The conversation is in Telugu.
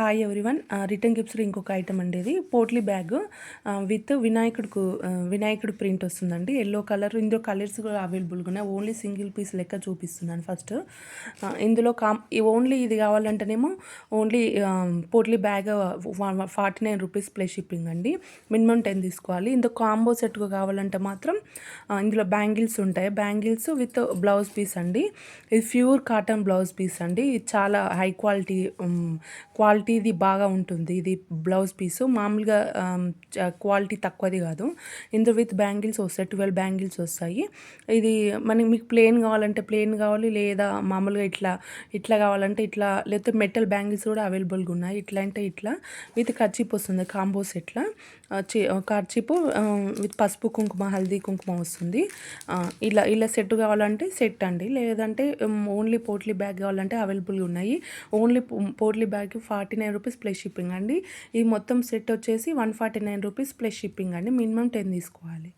Hi everyone. రిటర్న్ గిఫ్ట్స్లో ఇంకొక ఐటమ్ అండి. ఇది పోట్లీ బ్యాగ్ విత్ వినాయకుడు ప్రింట్ వస్తుందండి. Yellow colour. ఇందులో కలర్స్ కూడా అవైలబుల్గా ఉన్నాయి. ఓన్లీ సింగిల్ పీస్ లెక్క చూపిస్తున్నాను ఫస్ట్. ఇందులో ఓన్లీ ఇది కావాలంటేనేమో only potli bag 49 rupees plus shipping అండి. మినిమం 10 తీసుకోవాలి. ఇందులో కాంబో సెట్గా కావాలంటే మాత్రం ఇందులో బ్యాంగిల్స్ ఉంటాయి. బ్యాంగిల్స్ విత్ బ్లౌజ్ పీస్ అండి. ఇది ప్యూర్ కాటన్ బ్లౌజ్ పీస్ అండి. ఇది చాలా హై క్వాలిటీది బాగా ఉంటుంది. ఇది బ్లౌజ్ పీసు మామూలుగా క్వాలిటీ తక్కువది కాదు. ఇందులో విత్ బ్యాంగిల్స్ వస్తాయి. 12 బ్యాంగిల్స్ వస్తాయి. ఇది మీకు ప్లెయిన్ కావాలంటే ప్లెయిన్ కావాలి, లేదా మామూలుగా ఇట్లా కావాలంటే ఇట్లా, లేకపోతే మెటల్ బ్యాంగిల్స్ కూడా అవైలబుల్గా ఉన్నాయి. ఇట్లా అంటే ఇట్లా విత్ కర్చీప్ వస్తుంది. కాంబో సెట్లా కర్చీపు విత్ పసుపు కుంకుమ, హల్దీ కుంకుమ వస్తుంది. ఇలా సెట్ కావాలంటే సెట్ అండి. లేదంటే ఓన్లీ పోట్లీ బ్యాగ్ కావాలంటే అవైలబుల్గా ఉన్నాయి. Only potli bag 49 rupees plus shipping అండి. ఈ మొత్తం సెట్ వచ్చేసి 149 రూపీస్ ప్లస్ షిప్పింగ్ అండి. మినిమం 10 తీసుకోవాలి.